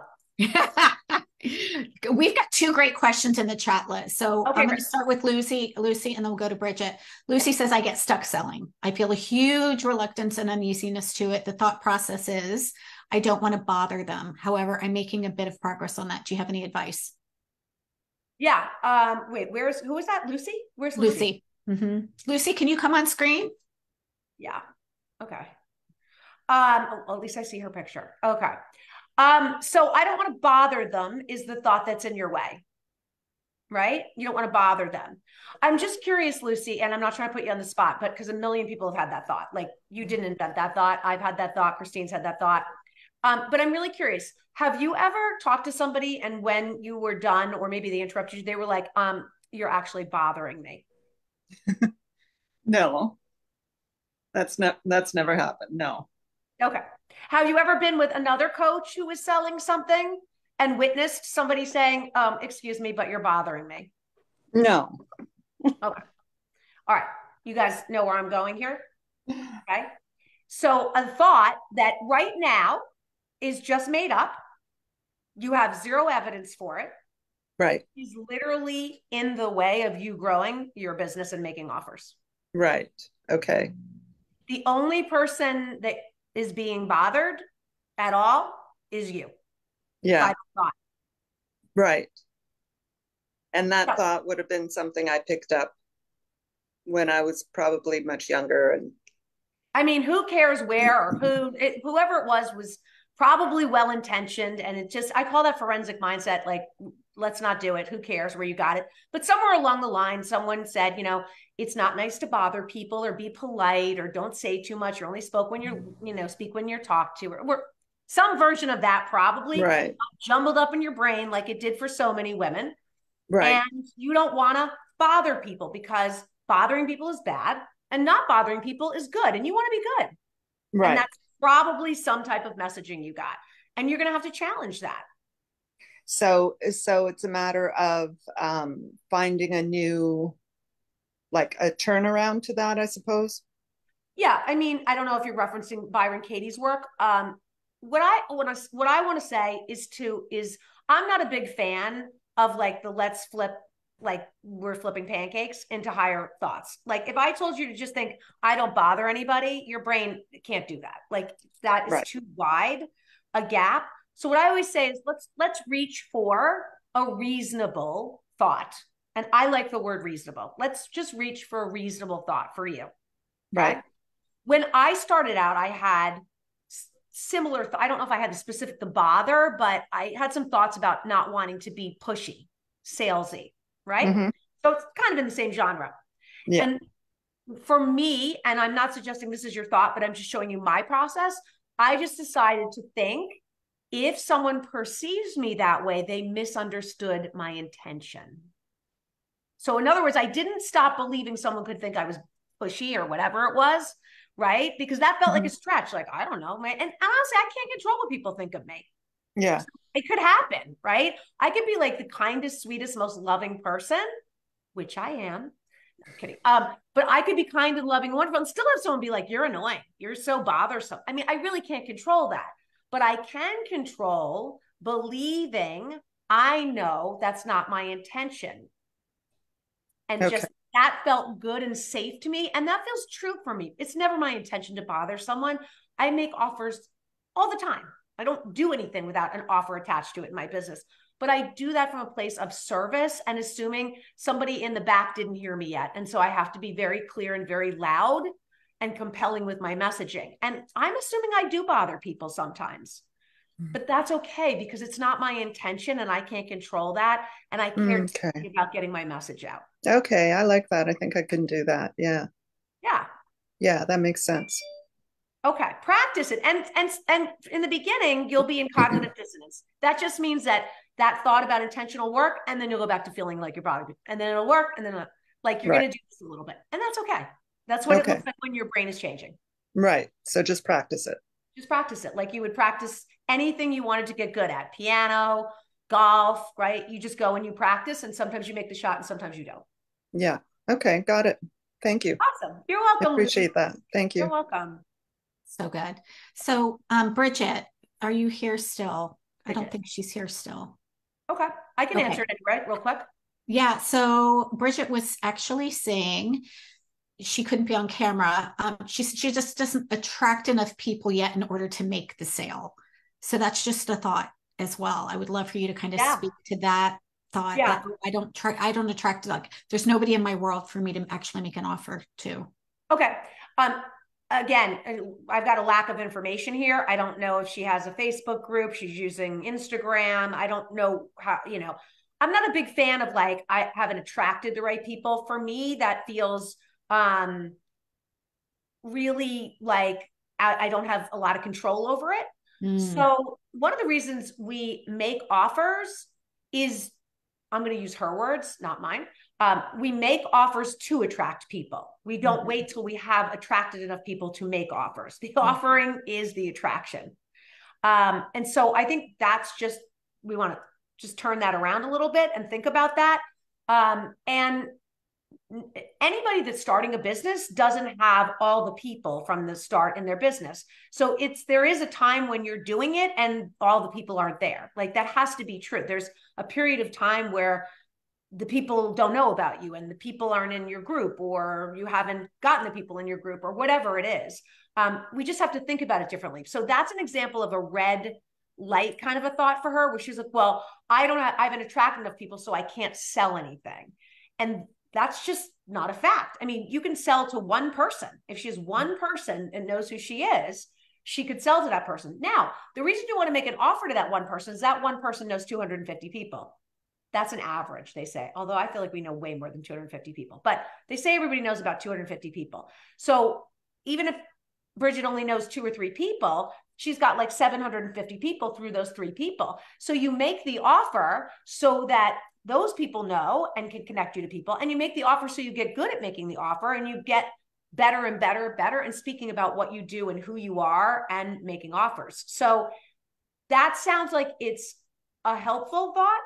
We've got two great questions in the chat list. So Okay, I'm going to start with Lucy, and then we'll go to Bridget. Lucy says, I get stuck selling. I feel a huge reluctance and uneasiness to it. The thought process is, I don't want to bother them. However, I'm making a bit of progress on that. Do you have any advice? Yeah. Wait, who is that? Lucy? Where's Lucy? Lucy. Mm-hmm. Lucy, can you come on screen? Yeah. Okay. At least I see her picture. Okay. So I don't want to bother them is the thought that's in your way, right? You don't want to bother them. I'm just curious, Lucy, and I'm not trying to put you on the spot, but because a million people have had that thought. Like you didn't invent that thought. I've had that thought. Christine's had that thought. But I'm really curious. Have you ever talked to somebody and when you were done, or maybe they interrupted you, they were like, you're actually bothering me? No, that's never happened. No. Okay. Have you ever been with another coach who was selling something and witnessed somebody saying, excuse me, but you're bothering me? No. Okay. All right. You guys know where I'm going here? Okay. So a thought that right now is just made up. You have zero evidence for it. Right. Is literally in the way of you growing your business and making offers. Right. Okay. The only person that is being bothered at all is you. Yeah. Thought. Right. And that thought would have been something I picked up when I was probably much younger. And I mean, who cares where or whoever it was probably well-intentioned. And it just, I call that forensic mindset. Like, let's not do it. Who cares where you got it? But somewhere along the line, someone said, it's not nice to bother people or be polite or don't say too much. You only spoke when speak when you're talked to, or some version of that probably jumbled up in your brain like it did for so many women. Right. And you don't want to bother people because bothering people is bad and not bothering people is good. And you want to be good. Right. And that's probably some type of messaging you got. And you're going to have to challenge that. So it's a matter of finding a new, like a turnaround to that, I suppose. Yeah. I mean, I don't know if you're referencing Byron Katie's work. What I want to say is I'm not a big fan of like the let's flip, like we're flipping pancakes into higher thoughts. Like if I told you to just think, I don't bother anybody, your brain can't do that. Like that is too wide a gap. So what I always say is let's reach for a reasonable thought. And I like the word reasonable. Let's just reach for a reasonable thought for you. Right. When I started out, I had similar, I don't know if I had the bother, but I had some thoughts about not wanting to be pushy, salesy, right? Mm-hmm. So it's kind of in the same genre. Yeah. And for me, and I'm not suggesting this is your thought, but I'm just showing you my process. I just decided to think if someone perceives me that way, they misunderstood my intention. So in other words, I didn't stop believing someone could think I was pushy or whatever it was, right? Because that felt like a stretch. Like, I don't know, man. And honestly, I can't control what people think of me. Yeah. So it could happen, right? I could be like the kindest, sweetest, most loving person, which I am. I'm kidding. But I could be kind and loving and wonderful and still have someone be like, you're annoying. You're so bothersome. I mean, I really can't control that. But I can control believing I know that's not my intention. And just that felt good and safe to me. And that feels true for me. It's never my intention to bother someone. I make offers all the time. I don't do anything without an offer attached to it in my business. But I do that from a place of service and assuming somebody in the back didn't hear me yet. And so I have to be very clear and very loud and compelling with my messaging. And I'm assuming I do bother people sometimes. But that's okay because it's not my intention and I can't control that. And I care about getting my message out. Okay. I like that. I think I can do that. Yeah. Yeah. Yeah. That makes sense. Okay. Practice it. And in the beginning, you'll be in cognitive dissonance. That just means that thought about intentional work, and then you'll go back to feeling like you're bothering, and then it'll work. And then like you're going to do this a little bit. And that's okay. That's what it looks like when your brain is changing. Right. So just practice it. Just practice it like you would practice anything you wanted to get good at. Piano, golf, right? You just go and you practice, and sometimes you make the shot and sometimes you don't. Yeah. Okay. Got it. Thank you. Awesome. You're welcome. I appreciate that. Thank you. You're welcome. So good. So, Bridget, are you here still? Bridget. I don't think she's here still. Okay. I can answer it anyway, real quick. Yeah. So Bridget was actually saying she couldn't be on camera. She just doesn't attract enough people yet in order to make the sale. So that's just a thought as well. I would love for you to kind of speak to that thought that I don't attract, like, there's nobody in my world for me to actually make an offer to. Okay. Again, I've got a lack of information here. I don't know if she has a Facebook group. She's using Instagram. I don't know how, I'm not a big fan of like, I haven't attracted the right people. For me, that feels really like I don't have a lot of control over it. So one of the reasons we make offers is, I'm going to use her words, not mine. We make offers to attract people. We don't wait till we have attracted enough people to make offers. The offering is the attraction. And so I think that's just, we want to just turn that around a little bit and think about that. And anybody that's starting a business doesn't have all the people from the start in their business. So there is a time when you're doing it and all the people aren't there. Like, that has to be true. There's a period of time where the people don't know about you and the people aren't in your group, or you haven't gotten the people in your group, or whatever it is. We just have to think about it differently. So that's an example of a red light kind of a thought for her, where she's like, well, I haven't attracted enough people, so I can't sell anything. And that's just not a fact. I mean, you can sell to one person. If she has one person and knows who she is, she could sell to that person. Now, the reason you want to make an offer to that one person is that one person knows 250 people. That's an average, they say. Although I feel like we know way more than 250 people. But they say everybody knows about 250 people. So even if Bridget only knows 2 or 3 people, she's got like 750 people through those 3 people. So you make the offer so that those people know and can connect you to people. And you make the offer so you get good at making the offer, and you get better and better and speaking about what you do and who you are and making offers. So that sounds like it's a helpful thought.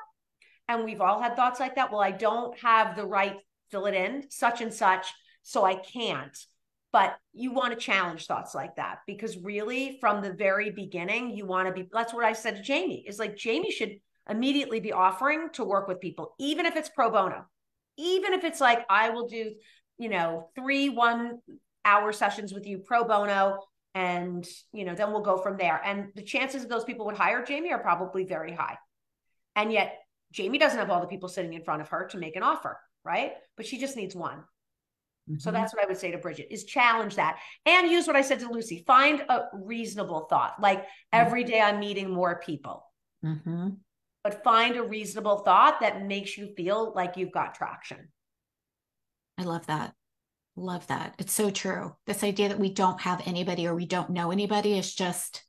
And we've all had thoughts like that. Well, I don't have the right, fill it in, such and such, so I can't. But you want to challenge thoughts like that, because really from the very beginning, you want to be, that's what I said to Jamie, is like, Jamie should immediately be offering to work with people, even if it's pro bono, even if it's like, I will do, 3 1-hour sessions with you pro bono. And, then we'll go from there. And the chances of those people would hire Jamie are probably very high. And yet Jamie doesn't have all the people sitting in front of her to make an offer, right? But she just needs one. So that's what I would say to Bridget, is challenge that, and use what I said to Lucy. Find a reasonable thought. Like, every day I'm meeting more people. But find a reasonable thought that makes you feel like you've got traction. I love that. Love that. It's so true. This idea that we don't have anybody or we don't know anybody is just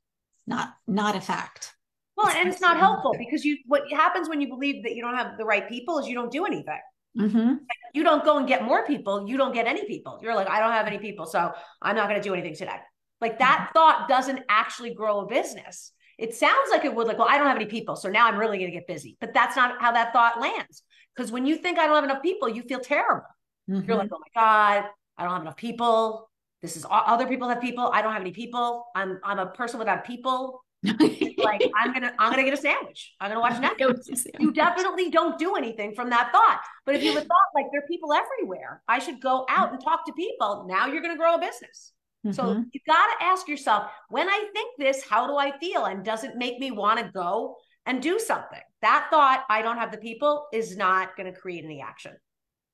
not a fact. Well, and it's not helpful, because what happens when you believe that you don't have the right people is you don't do anything. You don't go and get more people. You don't get any people. You're like, I don't have any people, so I'm not going to do anything today. Like, that thought doesn't actually grow a business. It sounds like it would, like, well, I don't have any people, so now I'm really going to get busy. But that's not how that thought lands. Because when you think I don't have enough people, you feel terrible. You're like, oh my God, I don't have enough people. This is other people have people. I don't have any people. I'm a person without people. Like, I'm gonna get a sandwich. I'm gonna watch Netflix. You definitely don't do anything from that thought. But if you would thought, like, there are people everywhere, I should go out and talk to people, now you're gonna grow a business. So you gotta ask yourself, when I think this, how do I feel? And does it make me want to go and do something? That thought, I don't have the people, is not gonna create any action,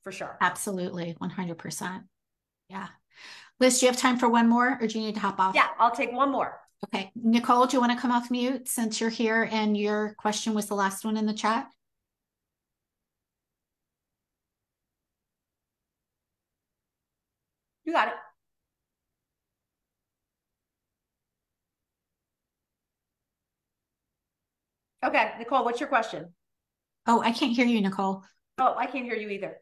for sure. Absolutely, 100%. Yeah. Liz, do you have time for one more, or do you need to hop off? Yeah, I'll take one more. Okay. Nicole, do you want to come off mute since you're here and your question was the last one in the chat? You got it. Okay, Nicole, what's your question? Oh, I can't hear you, Nicole. Oh, I can't hear you either.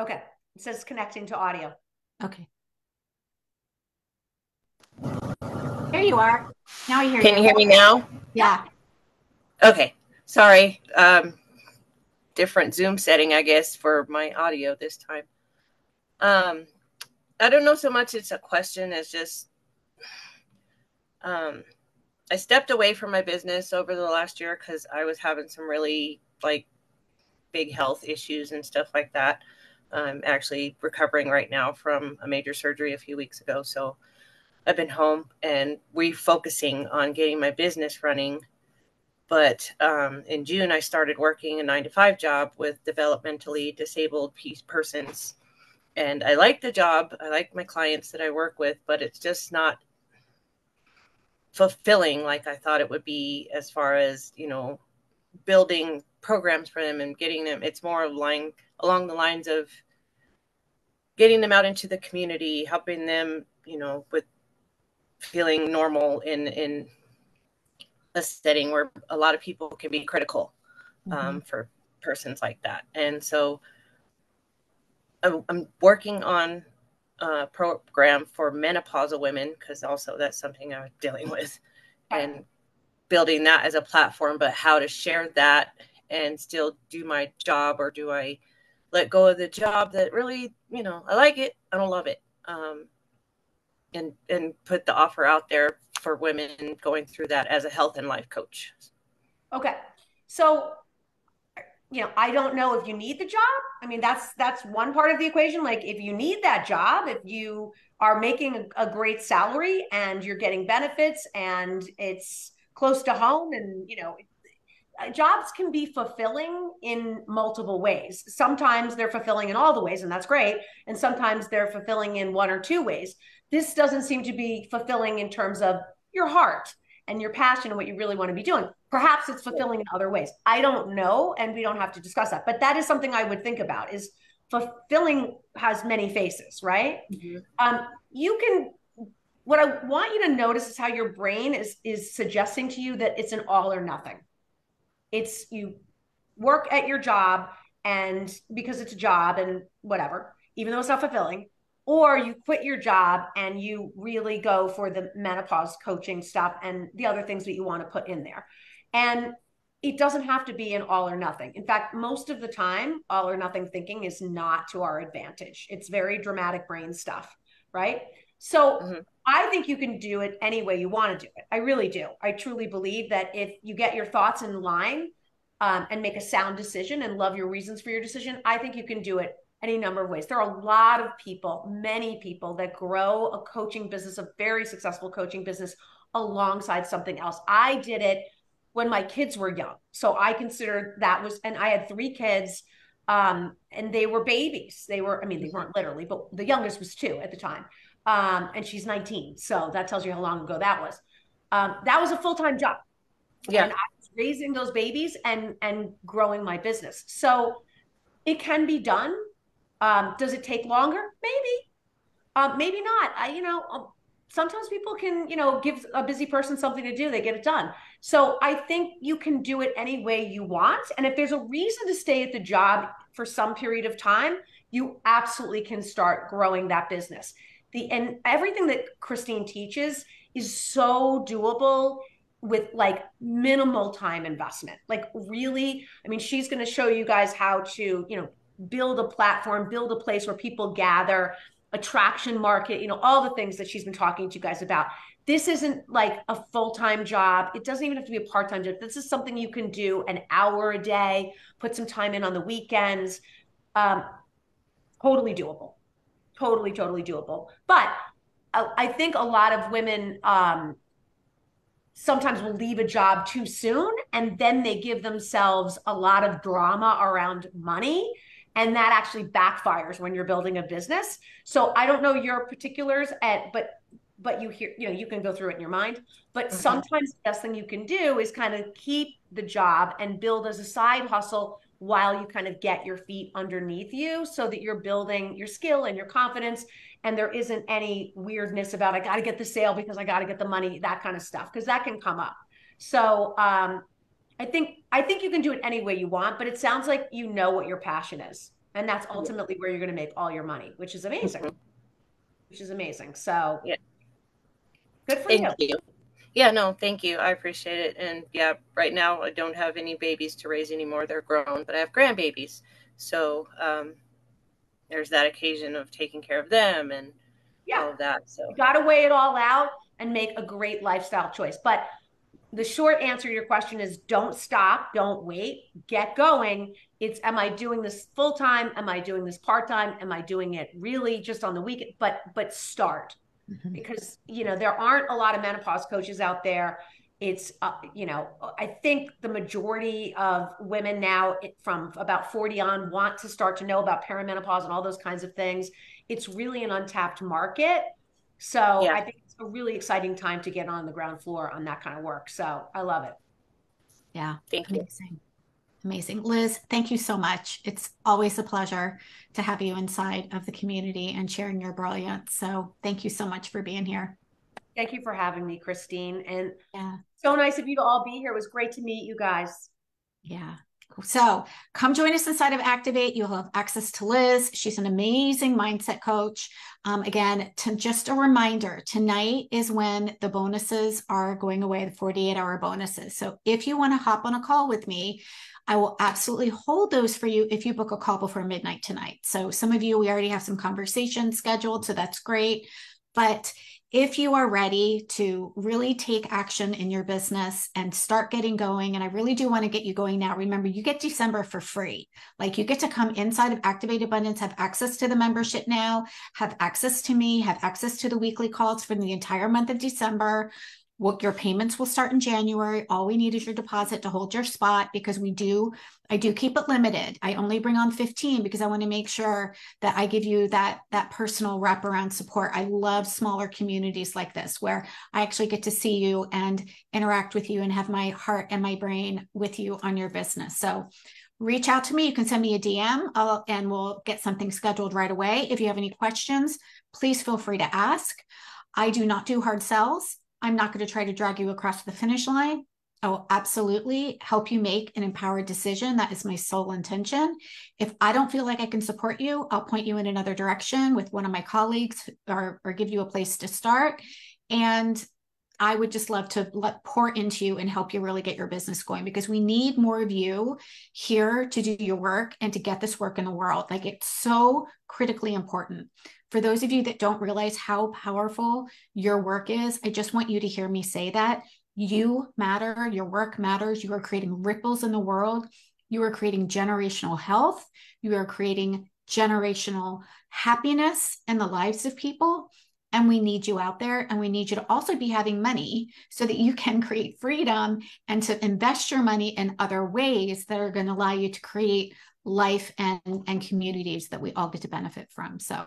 Okay, it says connecting to audio. Okay. There you are. Now I hear you. Can you hear me now? Yeah. Okay. Sorry. Different Zoom setting, I guess, for my audio this time. I don't know so much it's a question as just I stepped away from my business over the last year because I was having some really big health issues and stuff like that. I'm actually recovering right now from a major surgery a few weeks ago. So I've been home and refocusing on getting my business running. But in June, I started working a 9-to-5 job with developmentally disabled persons. And I like the job. I like my clients that I work with, but it's just not fulfilling like I thought it would be as far as, building programs for them and getting them. It's more along the lines of getting them out into the community, helping them, with feeling normal in a setting where a lot of people can be critical for persons like that. And so I'm working on a program for menopausal women because also that's something I'm dealing with, and building that as a platform, but how to share that and still do my job, or do I let go of the job that really, I like it, I don't love it, and put the offer out there for women going through that as a health and life coach. Okay. So, I don't know if you need the job. I mean, that's one part of the equation. Like, if you need that job, if you are making a great salary and you're getting benefits and it's close to home, and, jobs can be fulfilling in multiple ways. Sometimes they're fulfilling in all the ways, and that's great. And sometimes they're fulfilling in one or two ways. This doesn't seem to be fulfilling in terms of your heart and your passion and what you really want to be doing. Perhaps it's fulfilling in other ways. I don't know, and we don't have to discuss that. But that is something I would think about, is fulfilling has many faces, right? What I want you to notice is how your brain is suggesting to you that it's an all or nothing. It's you work at your job and because it's a job and whatever, even though it's not fulfilling, or you quit your job and you really go for the menopause coaching stuff and the other things that you want to put in there. And it doesn't have to be an all or nothing. In fact, most of the time, all or nothing thinking is not to our advantage. It's very dramatic brain stuff, right? So I think you can do it any way you want to do it. I really do. I truly believe that if you get your thoughts in line and make a sound decision and love your reasons for your decision, I think you can do it any number of ways. There are a lot of people, many people, that grow a coaching business, a very successful coaching business, alongside something else. I did it when my kids were young. So I considered that was, and I had 3 kids and they were babies. They weren't literally, but the youngest was 2 at the time. And she's 19. So that tells you how long ago that was. That was a full-time job. Yeah. And I was raising those babies and growing my business. So it can be done. Does it take longer? Maybe. Maybe not. Sometimes people can, give a busy person something to do, they get it done. So I think you can do it any way you want. And if there's a reason to stay at the job for some period of time, you absolutely can start growing that business. And everything that Christine teaches is so doable with minimal time investment. Really, she's going to show you guys how to, build a platform, build a place where people gather, attraction market, all the things that she's been talking to you guys about. This isn't like a full-time job. It doesn't even have to be a part-time job. This is something you can do an hour a day, put some time in on the weekends. Totally doable. Totally doable. But I think a lot of women sometimes will leave a job too soon, and then they give themselves a lot of drama around money. And that actually backfires when you're building a business. So I don't know your particulars, but you hear, you can go through it in your mind. But sometimes the best thing you can do is kind of keep the job and build as a side hustle while you kind of get your feet underneath you, so that you're building your skill and your confidence, and there isn't any weirdness about, I got to get the sale because I got to get the money, that kind of stuff, because that can come up. So I think you can do it any way you want, but it sounds like you know what your passion is, and that's ultimately where you're going to make all your money, which is amazing. So yeah, good for you. Yeah, no, thank you. I appreciate it. And yeah, right now I don't have any babies to raise anymore. They're grown, but I have grandbabies. So there's that occasion of taking care of them and Yeah, all of that. So you got to weigh it all out and make a great lifestyle choice. But the short answer to your question is don't stop, don't wait, get going. It's, am I doing this full time? Am I doing this part time? Am I doing it really just on the weekend? But start, because there aren't a lot of menopause coaches out there. It's I think the majority of women now from about 40 on want to start to know about perimenopause and all those kinds of things. It's really an untapped market. So yeah, I think it's a really exciting time to get on the ground floor on that kind of work. So I love it. Yeah, thank you. amazing. Amazing. Liz, thank you so much. It's always a pleasure to have you inside of the community and sharing your brilliance. So thank you so much for being here. Thank you for having me, Christine. And Yeah. so nice of you to all be here. It was great to meet you guys. Yeah. So come join us inside of Activate. You'll have access to Liz. She's an amazing mindset coach. Again, just a reminder, tonight is when the bonuses are going away, the 48-hour bonuses. So if you want to hop on a call with me, I will absolutely hold those for you if you book a call before midnight tonight. So some of you, we already have some conversations scheduled, so that's great. But if you are ready to really take action in your business and start getting going, and I really do want to get you going now, remember, you get December for free. Like, you get to come inside of Activate Abundance, have access to the membership now, have access to me, have access to the weekly calls for the entire month of December. What your payments will start in January. All we need is your deposit to hold your spot, because I do keep it limited. I only bring on 15 because I want to make sure that I give you that personal wraparound support. I love smaller communities like this, where I actually get to see you and interact with you and have my heart and my brain with you on your business. So reach out to me. You can send me a DM and we'll get something scheduled right away. If you have any questions, please feel free to ask. I do not do hard sells. I'm not going to try to drag you across the finish line. I will absolutely help you make an empowered decision. That is my sole intention. If I don't feel like I can support you, I'll point you in another direction with one of my colleagues, or give you a place to start. And I would just love to pour into you and help you really get your business going, because we need more of you here to do your work and to get this work in the world. Like, it's so critically important. For those of you that don't realize how powerful your work is, I just want you to hear me say that. You matter, your work matters. You are creating ripples in the world. You are creating generational health. You are creating generational happiness in the lives of people. And we need you out there, and we need you to also be having money so that you can create freedom and to invest your money in other ways that are going to allow you to create life and communities that we all get to benefit from. So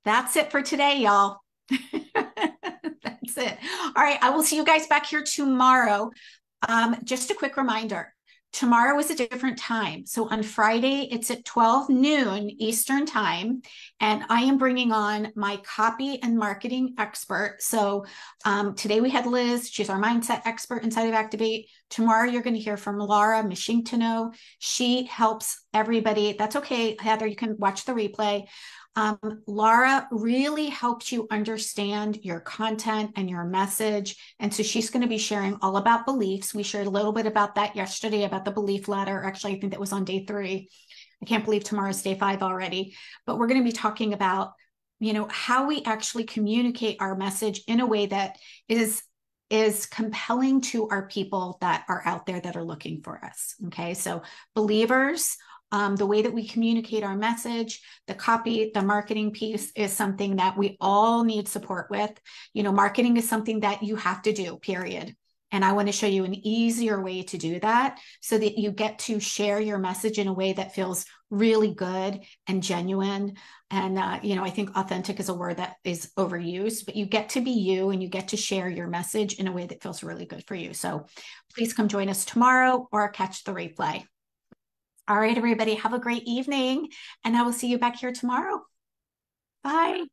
that's it for today, y'all. That's it. All right. I will see you guys back here tomorrow. Just a quick reminder. Tomorrow is a different time. So on Friday, it's at 12 noon Eastern time. And I am bringing on my copy and marketing expert. So today we had Liz. She's our mindset expert inside of Activate. Tomorrow, you're going to hear from Laura Mishingtano. She helps everybody. That's okay, Heather. You can watch the replay. Laura really helps you understand your content and your message. And so she's going to be sharing all about beliefs. We shared a little bit about that yesterday, about the belief ladder. Actually, I think that was on day 3. I can't believe tomorrow's day 5 already. But we're going to be talking about, how we actually communicate our message in a way that is compelling to our people that are out there that are looking for us. Okay. So believers, the way that we communicate our message, the copy, the marketing piece is something that we all need support with. Marketing is something that you have to do, period. And I want to show you an easier way to do that so that you get to share your message in a way that feels really good and genuine. And, I think authentic is a word that is overused, but you get to be you and you get to share your message in a way that feels really good for you. So please come join us tomorrow or catch the replay. All right, everybody, have a great evening, and I will see you back here tomorrow. Bye.